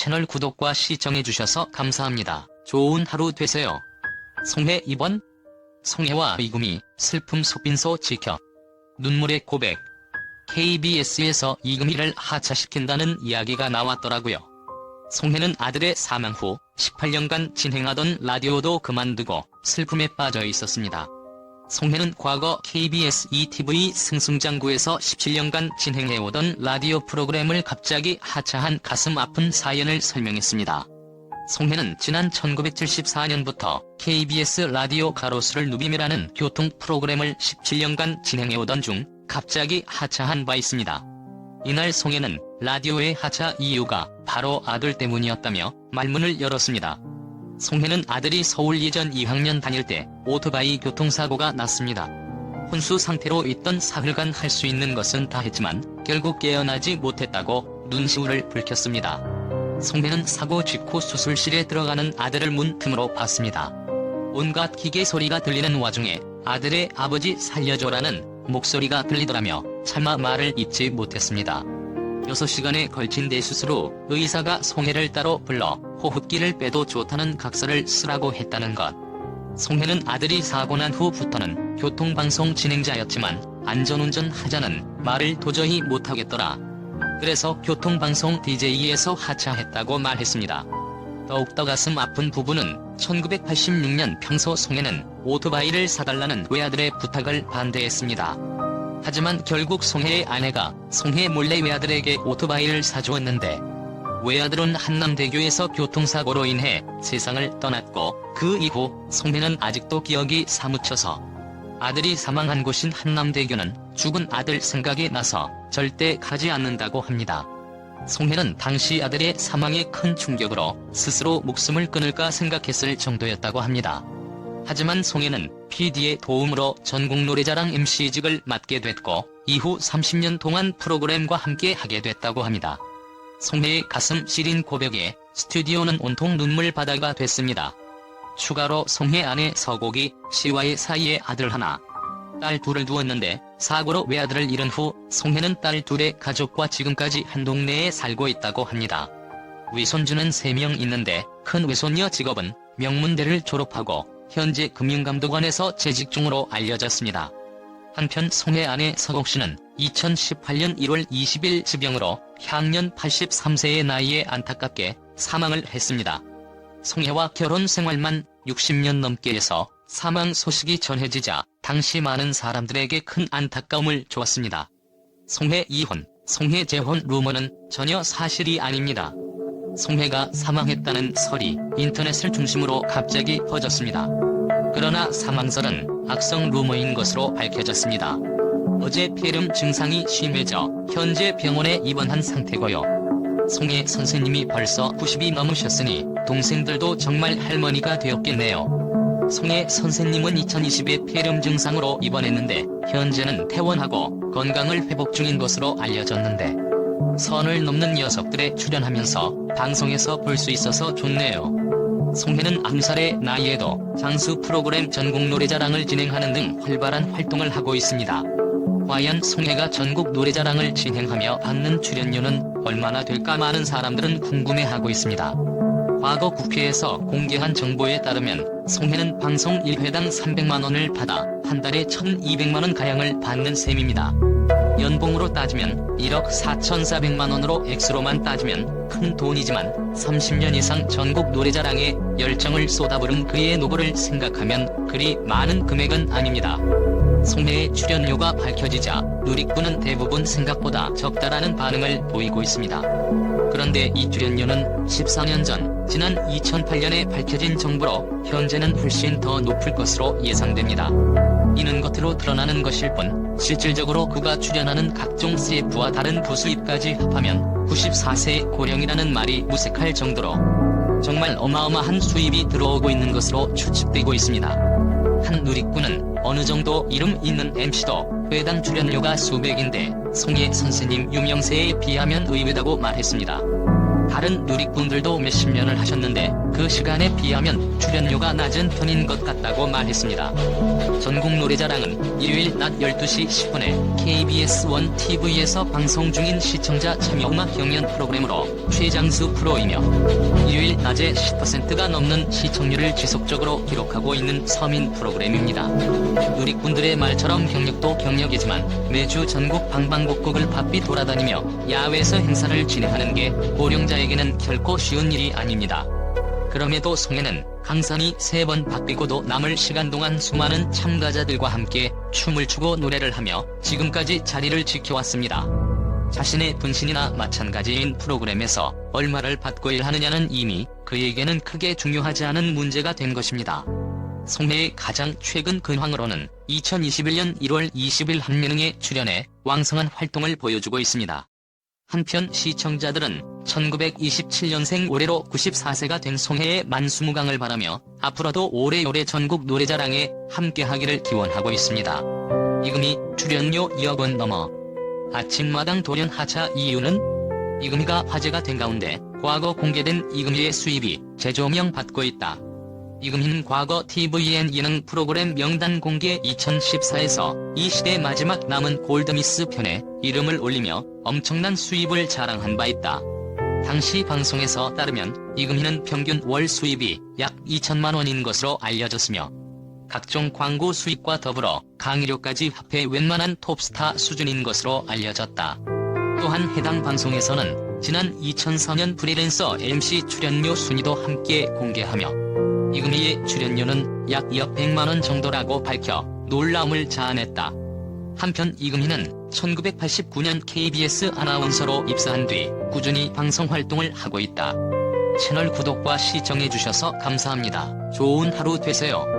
채널 구독과 시청해주셔서 감사합니다. 좋은 하루 되세요. 송혜 2번. 송혜와 이금희 슬픔 속빈소 지켜. 눈물의 고백. KBS에서 이금희를 하차시킨다는 이야기가 나왔더라고요. 송혜는 아들의 사망 후 18년간 진행하던 라디오도 그만두고 슬픔에 빠져 있었습니다. 송혜는 과거 KBS ETV 승승장구에서 17년간 진행해오던 라디오 프로그램을 갑자기 하차한 가슴 아픈 사연을 설명했습니다. 송혜는 지난 1974년부터 KBS 라디오 가로수를 누빔이라는 교통 프로그램을 17년간 진행해오던 중 갑자기 하차한 바 있습니다. 이날 송혜는 라디오의 하차 이유가 바로 아들 때문이었다며 말문을 열었습니다. 송혜는 아들이 서울 예전 2학년 다닐 때 오토바이 교통사고가 났습니다. 혼수 상태로 있던 사흘간 할 수 있는 것은 다 했지만 결국 깨어나지 못했다고 눈시울을 붉혔습니다. 송혜는 사고 직후 수술실에 들어가는 아들을 문 틈으로 봤습니다. 온갖 기계 소리가 들리는 와중에 아들의 아버지 살려줘라는 목소리가 들리더라며 차마 말을 잇지 못했습니다. 6시간에 걸친 대수술 후 의사가 송혜를 따로 불러 호흡기를 빼도 좋다는 각서를 쓰라고 했다는 것. 송혜는 아들이 사고 난 후부터는 교통방송 진행자였지만 안전운전 하자는 말을 도저히 못하겠더라. 그래서 교통방송 DJ에서 하차했다고 말했습니다. 더욱더 가슴 아픈 부분은 1986년 평소 송혜는 오토바이를 사달라는 외아들의 부탁을 반대했습니다. 하지만 결국 송혜의 아내가 송혜 몰래 외아들에게 오토바이를 사주었는데 외아들은 한남대교에서 교통사고로 인해 세상을 떠났고 그 이후 송혜는 아직도 기억이 사무쳐서 아들이 사망한 곳인 한남대교는 죽은 아들 생각이 나서 절대 가지 않는다고 합니다. 송혜는 당시 아들의 사망에 큰 충격으로 스스로 목숨을 끊을까 생각했을 정도였다고 합니다. 하지만 송혜는 PD의 도움으로 전국 노래자랑 MC직을 맡게 됐고 이후 30년 동안 프로그램과 함께 하게 됐다고 합니다. 송혜의 가슴 시린 고백에 스튜디오는 온통 눈물바다가 됐습니다. 추가로 송혜 아내 서곡이 씨와의 사이에 아들 하나, 딸 둘을 두었는데 사고로 외아들을 잃은 후 송혜는 딸 둘의 가족과 지금까지 한 동네에 살고 있다고 합니다. 외손주는 3명 있는데 큰 외손녀 직업은 명문대를 졸업하고 현재 금융감독원에서 재직 중으로 알려졌습니다. 한편 송혜 아내 서곡씨는 2018년 1월 20일 지병으로 향년 83세의 나이에 안타깝게 사망을 했습니다. 송혜와 결혼 생활만 60년 넘게 해서 사망 소식이 전해지자 당시 많은 사람들에게 큰 안타까움을 주었습니다. 송혜 이혼, 송혜 재혼 루머는 전혀 사실이 아닙니다. 송혜가 사망했다는 설이 인터넷을 중심으로 갑자기 퍼졌습니다. 그러나 사망설은 악성 루머인 것으로 밝혀졌습니다. 어제 폐렴 증상이 심해져 현재 병원에 입원한 상태고요. 송혜 선생님이 벌써 90이 넘으셨으니 동생들도 정말 할머니가 되었겠네요. 송혜 선생님은 2020에 폐렴 증상으로 입원했는데 현재는 퇴원하고 건강을 회복 중인 것으로 알려졌는데 선을 넘는 녀석들에 출연하면서 방송에서 볼 수 있어서 좋네요. 송혜는 90살의 나이에도 장수 프로그램 전국 노래자랑을 진행하는 등 활발한 활동을 하고 있습니다. 과연 송혜가 전국 노래자랑을 진행하며 받는 출연료는 얼마나 될까 많은 사람들은 궁금해하고 있습니다. 과거 국회에서 공개한 정보에 따르면 송혜는 방송 1회당 300만원을 받아 한 달에 1,200만원 가량을 받는 셈입니다. 연봉으로 따지면 1억 4,400만원으로 액수로만 따지면 큰 돈이지만 30년 이상 전국 노래자랑에 열정을 쏟아부은 그의 노고를 생각하면 그리 많은 금액은 아닙니다. 송혜의 출연료가 밝혀지자 누리꾼은 대부분 생각보다 적다라는 반응을 보이고 있습니다. 그런데 이 출연료는 14년 전 지난 2008년에 밝혀진 정보로 현재는 훨씬 더 높을 것으로 예상됩니다. 이는 겉으로 드러나는 것일 뿐 실질적으로 그가 출연하는 각종 CF와 다른 부수입까지 합하면 94세 고령이라는 말이 무색할 정도로 정말 어마어마한 수입이 들어오고 있는 것으로 추측되고 있습니다. 한 누리꾼은 어느 정도 이름 있는 MC도 회당 출연료가 수백인데 송혜 선생님 유명세에 비하면 의외다고 말했습니다. 다른 누리꾼들도 몇십 년을 하셨는데 그 시간에 비하면 출연료가 낮은 편인 것 같다고 말했습니다. 전국 노래자랑은 일요일 낮 12시 10분에 KBS1 TV에서 방송 중인 시청자 참여 음악 경연 프로그램으로 최장수 프로이며 일요일 낮에 10%가 넘는 시청률을 지속적으로 기록하고 있는 서민 프로그램입니다. 누리꾼들의 말처럼 경력도 경력이지만 매주 전국 방방곡곡을 바삐 돌아다니며 야외에서 행사를 진행하는 게 고령자에게는 결코 쉬운 일이 아닙니다. 그럼에도 송혜는 강산이 3번 바뀌고도 남을 시간 동안 수많은 참가자들과 함께 춤을 추고 노래를 하며 지금까지 자리를 지켜왔습니다. 자신의 분신이나 마찬가지인 프로그램에서 얼마를 받고 일하느냐는 이미 그에게는 크게 중요하지 않은 문제가 된 것입니다. 송혜의 가장 최근 근황으로는 2021년 1월 20일 한예능에 출연해 왕성한 활동을 보여주고 있습니다. 한편 시청자들은 1927년생 올해로 94세가 된 송혜의 만수무강을 바라며 앞으로도 오래오래 전국 노래자랑에 함께하기를 기원하고 있습니다. 이금희 출연료 2억 원 넘어 아침마당 돌연 하차 이유는? 이금희가 화제가 된 가운데 과거 공개된 이금희의 수입이 재조명 받고 있다. 이금희는 과거 tvN 예능 프로그램 명단 공개 2014에서 이 시대 마지막 남은 골드미스 편에 이름을 올리며 엄청난 수입을 자랑한 바 있다. 당시 방송에서 따르면 이금희는 평균 월 수입이 약 2천만 원인 것으로 알려졌으며 각종 광고 수입과 더불어 강의료까지 합해 웬만한 톱스타 수준인 것으로 알려졌다. 또한 해당 방송에서는 지난 2004년 프리랜서 MC 출연료 순위도 함께 공개하며 이금희의 출연료는 약 2억 100만 원 정도라고 밝혀 놀라움을 자아냈다. 한편 이금희는 1989년 KBS 아나운서로 입사한 뒤 꾸준히 방송 활동을 하고 있다. 채널 구독과 시청해주셔서 감사합니다. 좋은 하루 되세요.